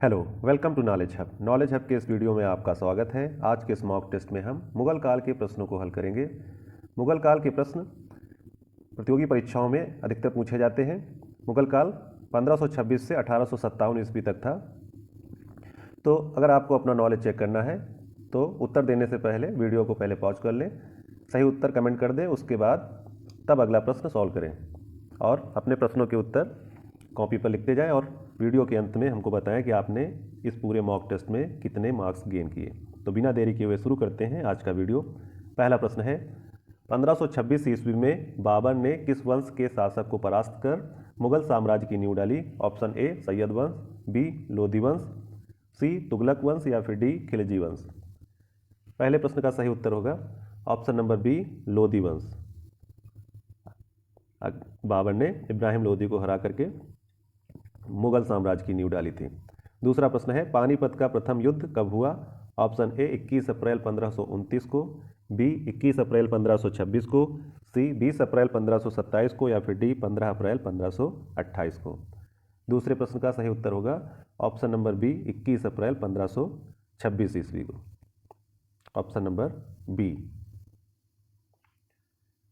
Hello, welcome to Knowledge Hub. Knowledge Hub के इस video में आपका स्वागत है। आज के इस मॉक टेस्ट में हम मुगल काल के प्रश्नों को हल करेंगे। मुगल काल के प्रश्न प्रतियोगी परीक्षाओं में अधिकतर पूछे जाते हैं। मुगल काल 1526 से 1857 ईस्वी तक था। तो अगर आपको अपना नॉलेज चेक करना है तो उत्तर देने से पहले वीडियो को पहले पॉज कर लें, सही उत्तर कमेंट कर दें, उसके बाद तब अगला प्रश्न सॉल्व करें और अपने प्रश्नों के उत्तर कॉपी पर लिखते जाएं और वीडियो के अंत में हमको बताएं कि आपने इस पूरे मॉक टेस्ट में कितने मार्क्स गेन किए। तो बिना देरी किए हुए शुरू करते हैं आज का वीडियो। पहला प्रश्न है, 1526 ईस्वी में बाबर ने किस वंश के शासक को परास्त कर मुगल साम्राज्य की नींव डाली? ऑप्शन ए सैयद वंश, बी लोधी वंश, सी तुगलक वंश या फिर डी खिलजी वंश। पहले प्रश्न का सही उत्तर होगा ऑप्शन नंबर बी लोधी वंश। बाबर ने इब्राहिम लोधी को हरा करके मुगल साम्राज्य की नींव डाली थी। दूसरा प्रश्न है, पानीपत का प्रथम युद्ध कब हुआ? ऑप्शन ए 21 अप्रैल 1529 को, बी 21 अप्रैल 1526 को, सी 20 अप्रैल 1527 को या फिर डी 15 अप्रैल 1528 को। दूसरे प्रश्न का सही उत्तर होगा ऑप्शन नंबर बी 21 अप्रैल 1526 ईस्वी को। Option number B.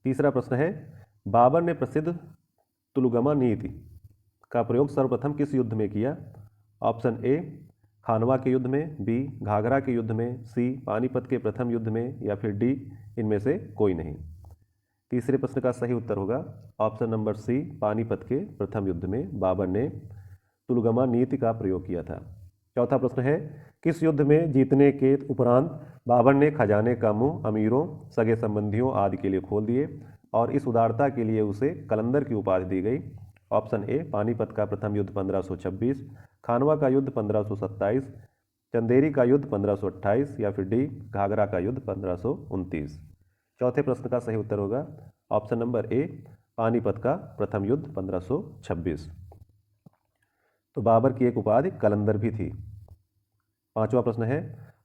तीसरा प्रश्न है, बाबर ने प्रसिद्ध तुलुगमा नीति का प्रयोग सर्वप्रथम किस युद्ध में किया? ऑप्शन ए खानवा के युद्ध में, बी घाघरा के युद्ध में, सी पानीपत के प्रथम युद्ध में या फिर डी इनमें से कोई नहीं। तीसरे प्रश्न का सही उत्तर होगा ऑप्शन नंबर सी पानीपत के प्रथम युद्ध में बाबर ने तुलुगमा नीति का प्रयोग किया था। चौथा प्रश्न है, किस युद्ध में जीतने के उपरांत बाबर ने खजाने का मुंह अमीरों, सगे संबंधियों आदि के लिए खोल दिए और इस उदारता के लिए उसे कलंदर की उपाधि दी गई? ऑप्शन ए पानीपत का प्रथम युद्ध 1526, खानवा का युद्ध 1527, चंदेरी का युद्ध 1528 या फिर डी घाघरा का युद्ध 1529। चौथे प्रश्न का सही उत्तर होगा ऑप्शन नंबर ए पानीपत का प्रथम युद्ध 1526। तो बाबर की एक उपाधि कलंदर भी थी। पांचवा प्रश्न है,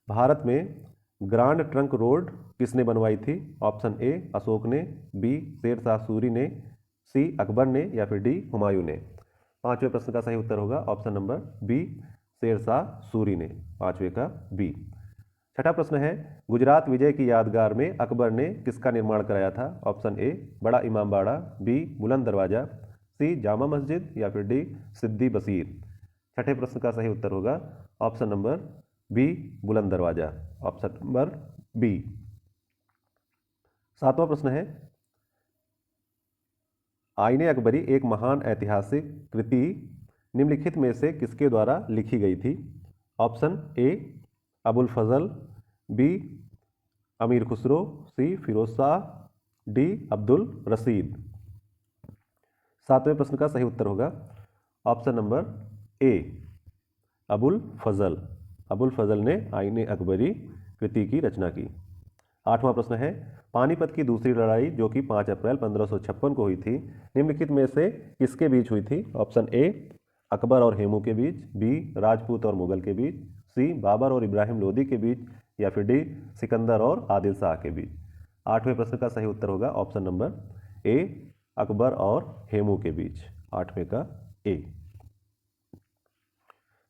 भारत में ग्रांड ट्रंक रोड किसने बनवाई थी? ऑप्शन ए अशोक ने, बी शेरशाह सूरी ने, सी अकबर ने या फिर डी हुमायूं ने। पांचवें प्रश्न का सही उत्तर होगा option number B Sher Shah Suri ने। पांचवे का बी। छठा प्रश्न है, गुजरात विजय की यादगार में अकबर ने किसका निर्माण कराया था? ऑप्शन ए बड़ा इमामबाड़ा, बी बुलंद दरवाजा, सी जामा मस्जिद या फिर डी सिद्दी बसीर। छठे प्रश्न का सही उत्तर होगा option number B Buland Darwaza. Option number B. सातवां प्रश्न है, आईने अकबरी एक महान ऐतिहासिक कृति निम्नलिखित में से किसके द्वारा लिखी गई थी? Option A Abul Fazal, B Amir Khusro, C Firoz Shah, D Abdul Rashid. सातवें प्रश्न का सही उत्तर होगा option number A Abul Fazal. Abul Fazal ने आईने अकबरी कृति की रचना की। आठवां प्रश्न है, पानीपत की दूसरी लड़ाई जो कि 5 अप्रैल 1556 को हुई थी निम्नलिखित में से किसके बीच हुई थी? ऑप्शन ए अकबर और हेमू के बीच, बी राजपूत और मुगल के बीच, सी बाबर और इब्राहिम लोदी के बीच या फिर डी सिकंदर और आदिल शाह के बीच। आठवें प्रश्न का सही उत्तर होगा ऑप्शन नंबर ए अकबर और हेमू के बीच। आठवें का ए।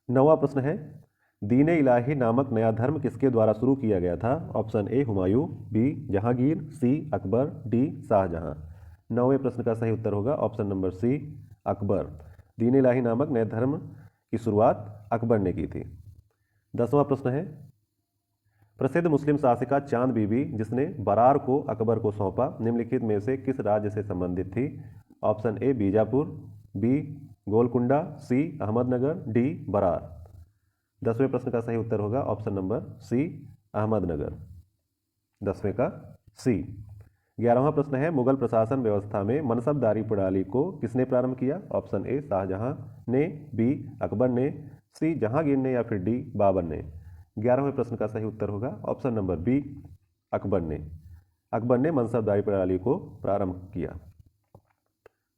नौवां प्रश्न है, दीन इलाही नामक नया धर्म किसके द्वारा शुरू किया गया था? Option A Humayun, B Jahangir, C Akbar, D Shah Jahan. नौवें प्रश्न का सही उत्तर होगा ऑप्शन नंबर सी अकबर। दीन इलाही नामक नए धर्म की शुरुआत अकबर ने की थी। 10वां प्रश्न है, प्रसिद्ध मुस्लिम शासिका चांद बीबी जिसने बरार को अकबर को सौंपा निम्नलिखित में से किस राज्य से संबंधित थी? Option A Bijapur, B Golconda, C Ahmednagar, D Berar. 10वें प्रश्न का सही उत्तर होगा ऑप्शन नंबर सी अहमदनगर। 10वें का सी। 11वां प्रश्न है, मुगल प्रशासन व्यवस्था में मनसबदारी प्रणाली को किसने प्रारंभ किया? ऑप्शन ए शाहजहां ने, बी अकबर ने, सी जहांगीर ने या फिर डी बाबर ने। 11वें प्रश्न का सही उत्तर होगा ऑप्शन नंबर बी अकबर ने। अकबर ने मनसबदारी प्रणाली को प्रारंभ किया।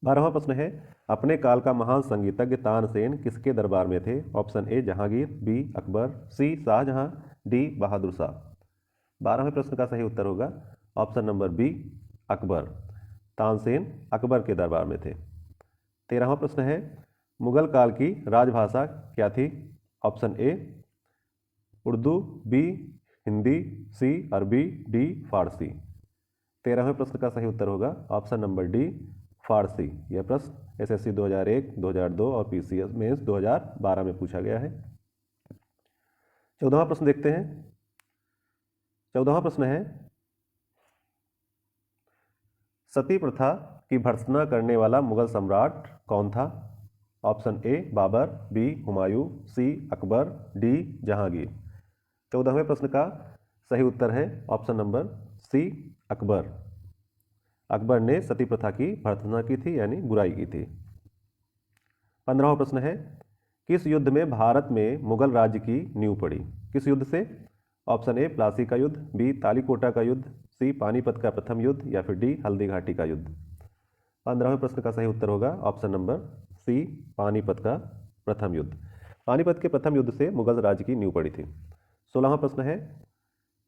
12वां प्रश्न है, अपने काल का महान संगीतज्ञ तानसेन किसके दरबार में थे? Option A Jahangir, B Akbar, C Shahjahan, D Bahadur Shah. 12वें प्रश्न का सही उत्तर होगा option number B Akbar. Tansen Akbar के दरबार में थे। 13वां प्रश्न है, मुगल काल की राजभाषा क्या थी? Option A Urdu, B Hindi, C Arabi, D फारसी। 13वें प्रश्न का सही उत्तर होगा ऑप्शन नंबर डी फारसी। यह प्रश्न एसएससी 2001, 2002 और पीसीएस मेंस 2012 में पूछा गया है। 14वां प्रश्न देखते हैं। 14वां प्रश्न है, सती प्रथा की भर्त्सना करने वाला मुगल सम्राट कौन था? Option A Babur, B Humayun, C Akbar, D Jahangir. 14वें प्रश्न का सही उत्तर है option number C Akbar. Akbar ने सती प्रथा की भर्त्सना की थी, यानी बुराई की थी। 15वां प्रश्न है, किस युद्ध में भारत में मुगल राज्य की नींव पड़ी? किस युद्ध से? ऑप्शन ए प्लासी का युद्ध, बी तालीकोटा का युद्ध, सी पानीपत का प्रथम युद्ध या फिर डी हल्दी घाटी का युद्ध। 15वें प्रश्न का सही उत्तर होगा ऑप्शन नंबर सी पानीपत का प्रथम युद्ध। पानीपत के प्रथम युद्ध से मुगल राज्य की नींव पड़ी थी। 16वां प्रश्न है,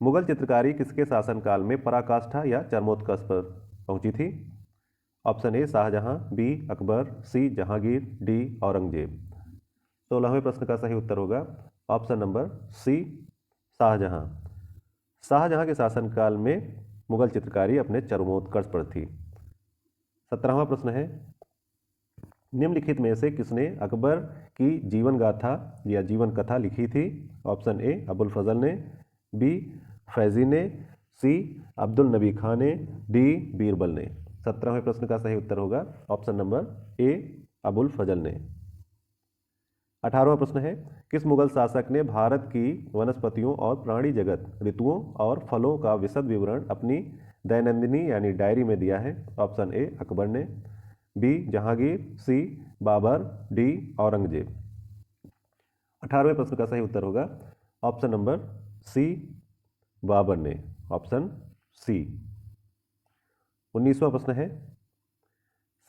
मुगल चित्रकारी किसके शासनकाल में पराकाष्ठा या चरमोत्कर्ष पर पहुंची थी? Option A Shahjahan, B Akbar, C Jahangir, D Aurangzeb. 16वें प्रश्न का सही उत्तर होगा option number C Shahjahan. Shahjahan के शासनकाल में मुगल चित्रकारी अपने चरमोत्कर्ष पर थी। 17वां प्रश्न है, निम्नलिखित में से किसने अकबर की जीवन गाथा या जीवन कथा लिखी थी? ऑप्शन ए अबुल फजल ने, बी फैजी ने, सी अब्दुल नबी खान ने, डी बीरबल ने। 17वें प्रश्न का सही उत्तर होगा option number A Abul Fazal ने। 18वां प्रश्न है, किस मुगल शासक ने भारत की वनस्पतियों और प्राणी जगत, ऋतुओं और फलों का विशद विवरण अपनी दैनंदिनी यानी डायरी में दिया है? ऑप्शन ए अकबर ने, बी जहांगीर, सी बाबर, डी औरंगजेब। 18वें प्रश्न का सही उत्तर होगा ऑप्शन नंबर सी बाबर ने, ऑप्शन सी। 19वां प्रश्न है,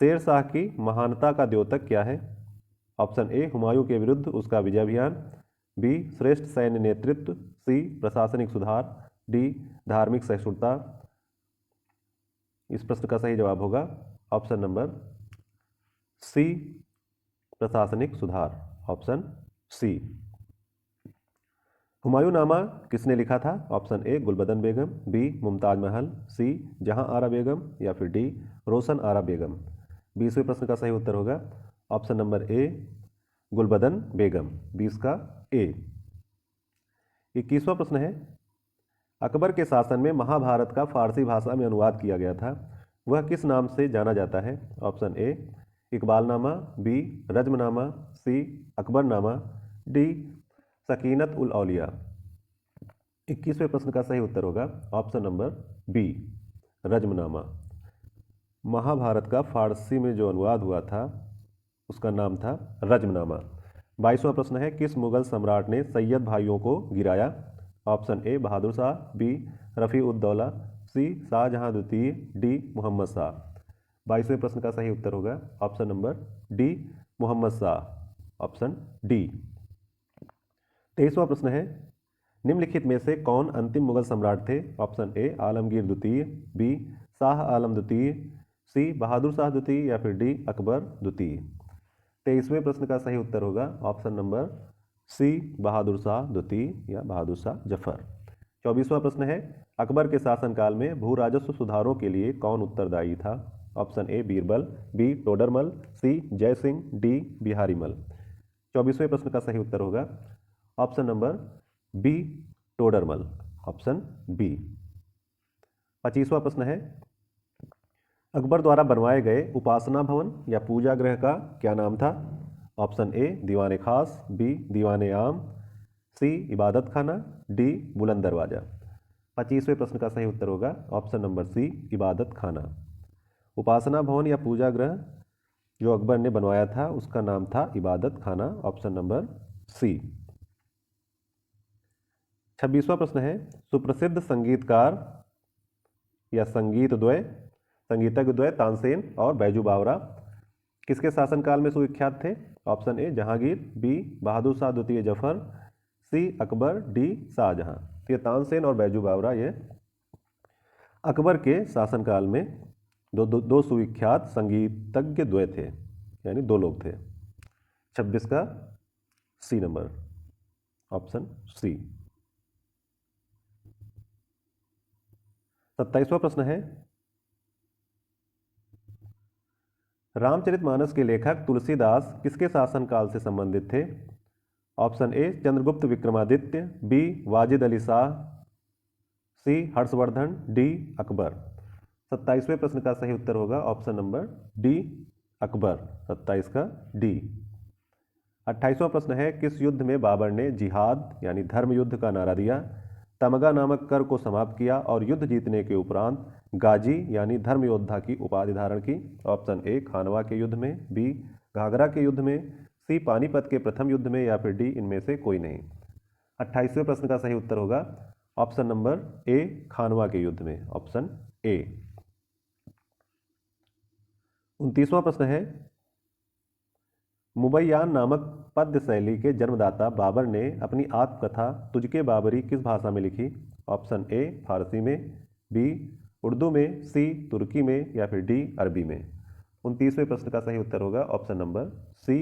शेर शाह की महानता का द्योतक क्या है? ऑप्शन ए हुमायूं के विरुद्ध उसका विजय अभियान, बी श्रेष्ठ सैन्य नेतृत्व, सी प्रशासनिक सुधार, डी धार्मिक सहिष्णुता। इस प्रश्न का सही जवाब होगा ऑप्शन नंबर सी प्रशासनिक सुधार, ऑप्शन सी। हुमायूं नामा किसने लिखा था? Option A Gulbadan Begum, B Mumtaz Mahal, C जहां आरा बेगम या फिर डी रोशन आरा बेगम। 20वें प्रश्न का सही उत्तर होगा ऑप्शन नंबर ए गुलबदन बेगम, 20 का ए। 21वां प्रश्न है, अकबर के शासन में महाभारत का फारसी भाषा में अनुवाद किया गया था, वह किस नाम से जाना जाता है? Option A Iqbalnama, B Razmnama, C Akbarnama, D Sakinat ul Auliya. 21वें प्रश्न का सही उत्तर होगा option number B Razmnama. Mahabharat का फारसी में जो अनुवाद हुआ था उसका नाम था रज्मनामा। 22वां प्रश्न है, किस मुगल सम्राट ने सैयद भाइयों को गिराया? Option A Bahadur Shah, B Rafi ud Daula, सी शाहजहां द्वितीय, डी मोहम्मद शाह। 22वें प्रश्न का सही उत्तर होगा option number D Mohammad Shah, option D. 23वां प्रश्न है, निम्नलिखित में से कौन अंतिम मुगल सम्राट थे? ऑप्शन ए आलमगीर द्वितीय, बी शाह आलम द्वितीय, सी बहादुर शाह द्वितीय या फिर डी अकबर द्वितीय। 23वें प्रश्न का सही उत्तर होगा ऑप्शन नंबर सी बहादुर शाह द्वितीय या बहादुर शाह जफर। 24वां प्रश्न है, अकबर के शासनकाल में भू राजस्व सुधारों के लिए कौन उत्तरदायी था? Option A Birbal, B Todarmal, C Jaisingh, D Biharimal. 24वें प्रश्न का सही उत्तर होगा option number B Todarmal, option B. 25वां प्रश्न है, अकबर द्वारा बनवाए गए उपासना भवन या पूजा गृह का क्या नाम था? ऑप्शन ए दीवान खास, बी दीवान आम, सी इबादत खाना, डी बुलंद दरवाजा। 25वें प्रश्न का सही उत्तर होगा ऑप्शन नंबर सी इबादत खाना। उपासना भवन या पूजा गृह जो अकबर ने बनवाया था उसका नाम था इबादत खाना, ऑप्शन नंबर सी। 26वां प्रश्न है, सुप्रसिद्ध संगीतकार या संगीतज्ञ द्वय तानसेन और बैजू बावरा किसके शासनकाल में सुविख्यात थे? Option A Jahangir, B Bahadur Shah द्वितीय जफर, सी अकबर, डी शाहजहां। ये तानसेन और बैजू बावरा ये अकबर के शासनकाल में दो सुविख्यात संगीतज्ञ द्वय थे, यानी दो लोग थे। 26 का सी नंबर। Option C. 27वां प्रश्न है, रामचरितमानस के लेखक तुलसीदास किसके शासनकाल से संबंधित थे? Option A Chandragupta Vikramaditya, B Wajid Ali Shah, C Harshavardhan, D Akbar. 27वें प्रश्न का सही उत्तर होगा ऑप्शन नंबर डी अकबर। 27 का डी। 28वां प्रश्न है, किस युद्ध में बाबर ने जिहाद यानी धर्म युद्ध का नारा दिया, तमगा नामक कर को समाप्त किया और युद्ध जीतने के उपरांत गाजी यानी धर्म योद्धा की उपाधि धारण की? ऑप्शन ए खानवा के युद्ध में, बी घाघरा के युद्ध में, सी पानीपत के प्रथम युद्ध में, या फिर डी इनमें से कोई नहीं। 28वें प्रश्न का सही उत्तर होगा ऑप्शन नंबर ए खानवा के युद्ध में, ऑप्शन ए। 29वां प्रश्न है, मुबैयान नामक पद्य शैली के जन्मदाता बाबर ने अपनी आत्मकथा तुझके बाबरी किस भाषा में लिखी? ऑप्शन ए फारसी में, बी उर्दू में, सी तुर्की में, या फिर डी अरबी में। 29वें प्रश्न का सही उत्तर होगा ऑप्शन नंबर सी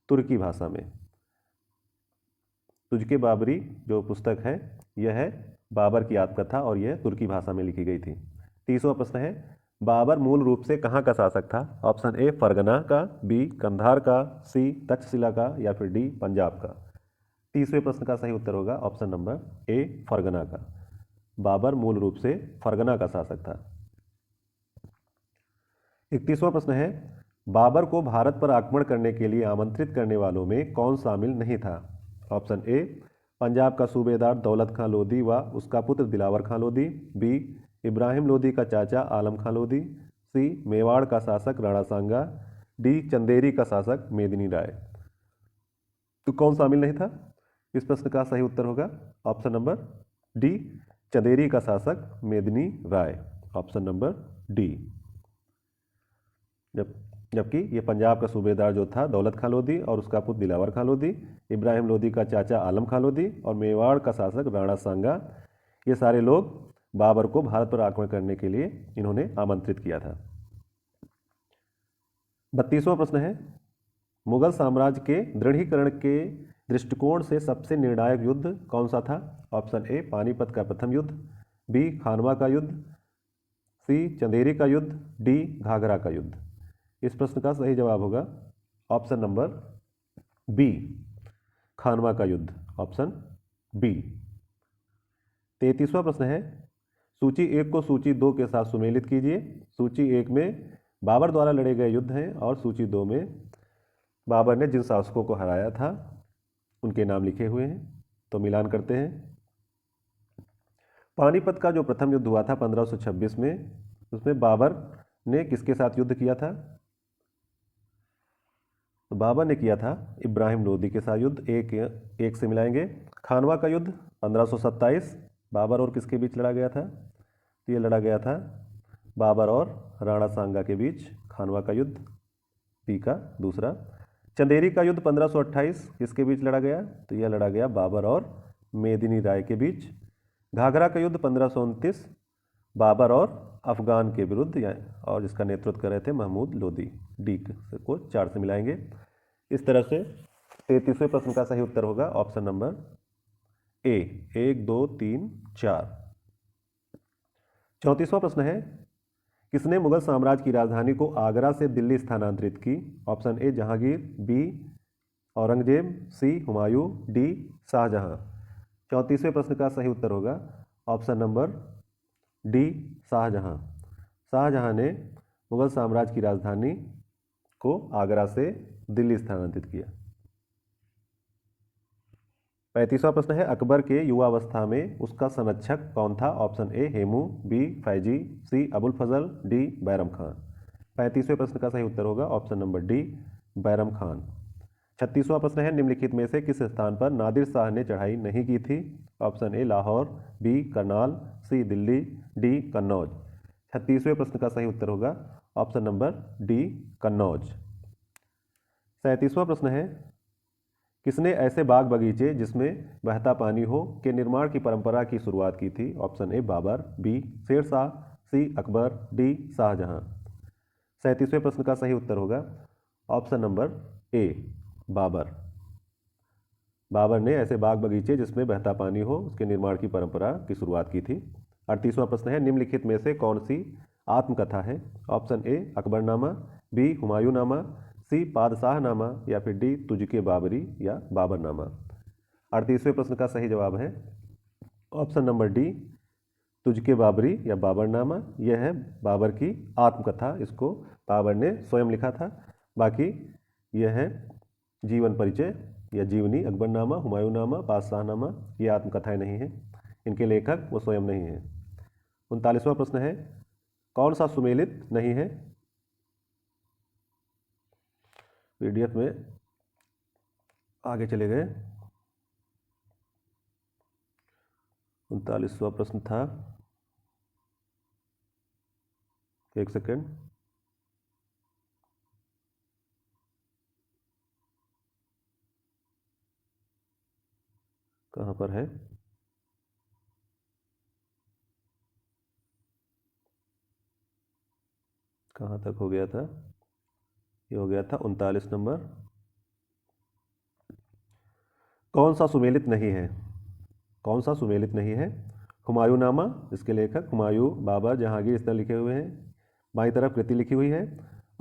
तुर्की भाषा में। तुझके बाबरी जो पुस्तक है यह है बाबर की आत्मकथा और यह तुर्की भाषा में लिखी गई थी। 30वां प्रश्न है, बाबर मूल रूप से कहाँ का शासक था? ऑप्शन ए फरगना का, बी कंधार का, सी तक्षशिला का, या फिर डी पंजाब का। 30वें प्रश्न का सही उत्तर होगा ऑप्शन नंबर ए फरगना का। बाबर मूल रूप से फरगना का शासक था। 31वां प्रश्न है, बाबर को भारत पर आक्रमण करने के लिए आमंत्रित करने वालों में कौन शामिल नहीं था? ऑप्शन ए पंजाब का सूबेदार दौलत खां लोधी व उसका पुत्र दिलावर खां लोधी, बी इब्राहिम लोधी का चाचा आलम खां लोधी, सी मेवाड़ का शासक राणा सांगा, डी चंदेरी का शासक मेदिनी राय। तो कौन शामिल नहीं था? इस प्रश्न का सही उत्तर होगा ऑप्शन नंबर डी चंदेरी का शासक मेदिनी राय, ऑप्शन नंबर डी। जबकि ये पंजाब का सूबेदार जो था दौलत खां लोधी और उसका पुत्र दिलावर खां लोधी, इब्राहिम लोधी का चाचा आलम खां लोधी और मेवाड़ का शासक राणा सांगा, ये सारे लोग बाबर को भारत पर आक्रमण करने के लिए इन्होंने आमंत्रित किया था। 32वां प्रश्न है, मुगल साम्राज्य के दृढ़ीकरण के दृष्टिकोण से सबसे निर्णायक युद्ध कौन सा था? ऑप्शन ए पानीपत का प्रथम युद्ध, बी खानवा का युद्ध, सी चंदेरी का युद्ध, डी घाघरा का युद्ध। इस प्रश्न का सही जवाब होगा ऑप्शन नंबर बी खानवा का युद्ध, ऑप्शन बी। 33वां प्रश्न है, सूची 1 को सूची 2 के साथ सुमेलित कीजिए। सूची 1 में बाबर द्वारा लड़े गए युद्ध हैं और सूची 2 में बाबर ने जिन शासकों को हराया था उनके नाम लिखे हुए हैं। तो मिलान करते हैं। पानीपत का जो प्रथम युद्ध हुआ था 1526 में, उसमें बाबर ने किसके साथ युद्ध किया था? तो बाबर ने किया था इब्राहिम लोधी के साथ युद्ध। एक से मिलाएंगे। खानवा का युद्ध 1527 बाबर और किसके बीच लड़ा गया था? तो ये लड़ा गया था बाबर और राणा सांगा के बीच, खानवा का युद्ध, पी का दूसरा। चंदेरी का युद्ध 1528 किसके बीच लड़ा गया? तो यह लड़ा गया बाबर और मेदिनी राय के बीच। घाघरा का युद्ध 1529 बाबर और अफगान के विरुद्ध, और जिसका नेतृत्व कर रहे थे महमूद लोधी। डी को 4 से मिलाएंगे। इस तरह से 33वें प्रश्न का सही उत्तर होगा ऑप्शन नंबर ए, 1 2 3 4। 34वां प्रश्न है, किसने मुगल साम्राज्य की राजधानी को आगरा से दिल्ली स्थानांतरित की? Option A Jahangir, B Aurangzeb, C Humayun, D Shahjahan. 34वें प्रश्न का सही उत्तर होगा option number D Shahjahan. Shahjahan ने मुगल साम्राज्य की राजधानी को आगरा से दिल्ली स्थानांतरित किया। 35वां प्रश्न है, अकबर के युवावस्था में उसका संरक्षक कौन था? Option A Hemu, B Faizi, C Abul Fazal, D Bairam Khan. 35वें प्रश्न का सही उत्तर होगा option number D Bairam Khan. 36वां प्रश्न है, निम्नलिखित में से किस स्थान पर नादिर शाह ने चढ़ाई नहीं की थी? Option A Lahore, B Karnal, C Delhi, D Kannauj. 36वें प्रश्न का सही उत्तर होगा ऑप्शन नंबर डी कन्नौज। 37वां प्रश्न है, किसने ऐसे बाग बगीचे जिसमें बहता पानी हो के निर्माण की परंपरा की शुरुआत की थी? Option A Babur, B Sher Shah, C Akbar, D Shah Jahan. 37वें प्रश्न का सही उत्तर होगा option number A Babur. Babur ने ऐसे बाग बगीचे जिसमें बहता पानी हो उसके निर्माण की परंपरा की शुरुआत की थी। 38वां प्रश्न है, निम्नलिखित में से कौन सी आत्मकथा है? ऑप्शन ए अकबरनामा, बी हुमायूंनामा, सी पादशाहनामा या फिर डी तुझके बाबरी या बाबरनामा। 38वें प्रश्न का सही जवाब है ऑप्शन नंबर डी तुझके बाबरी या बाबरनामा। यह है बाबर की आत्मकथा, इसको बाबर ने स्वयं लिखा था। बाकी यह है जीवन परिचय या जीवनी, अकबरनामा, हुमायूंनामा, बादशाहनामा, ये आत्मकथाएं नहीं हैं, इनके लेखक वो स्वयं नहीं हैं। 39वां प्रश्न है, कौन सा सुमेलित नहीं है? पीडीएफ में आगे चले गए। 39वां प्रश्न था, एक सेकेंड, कहाँ पर है? कहाँ तक हो गया था? ये हो गया था 39 नंबर। कौन सा सुमेलित नहीं है? कौन सा सुमेलित नहीं है? हुमायूंनामा, इसके लेखक हुमायूं, बाबर, जहांगीर इस तरह लिखे हुए हैं। बाईं तरफ कृति लिखी हुई है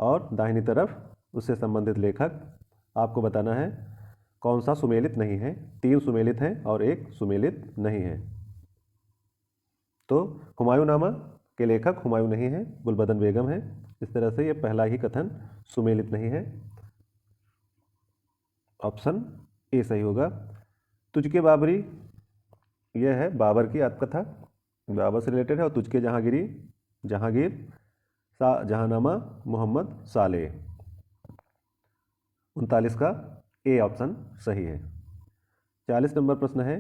और दाहिनी तरफ उससे संबंधित लेखक। आपको बताना है कौन सा सुमेलित नहीं है। 3 सुमेलित हैं और 1 सुमेलित नहीं है। तो हुमायूंनामा के लेखक हुमायूं नहीं है, गुलबदन बेगम है। इस तरह से ये पहला ही कथन सुमेलित नहीं है। ऑप्शन ए सही होगा। तुझके बाबरी, यह है बाबर की आत्मकथा, बाबर से रिलेटेड है। और तुझके जहांगीरी, जहांगीर जहांनामा मोहम्मद सालेह। 39 का ए ऑप्शन सही है। 40 नंबर प्रश्न है,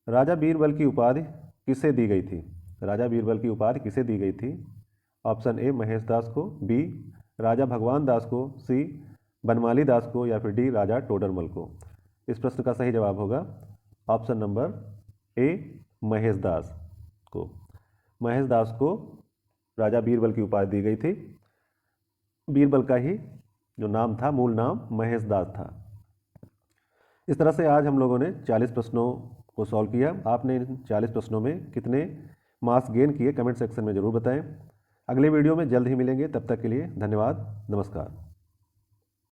राजा बीरबल की उपाधि किसे दी गई थी? राजा बीरबल की उपाधि किसे दी गई थी? ऑप्शन ए महेश दास को, बी राजा भगवान दास को, सी बनमाली दास को या फिर डी राजा टोडरमल को। इस प्रश्न का सही जवाब होगा ऑप्शन नंबर ए महेश दास को। महेश दास को राजा बीरबल की उपाधि दी गई थी। बीरबल का ही जो नाम था, मूल नाम महेश दास था। इस तरह से आज हम लोगों ने 40 प्रश्नों को सॉल्व किया। आपने इन 40 प्रश्नों में कितने मार्क्स गेन किए कमेंट सेक्शन में ज़रूर बताएं। अगले वीडियो में जल्द ही मिलेंगे, तब तक के लिए धन्यवाद, नमस्कार।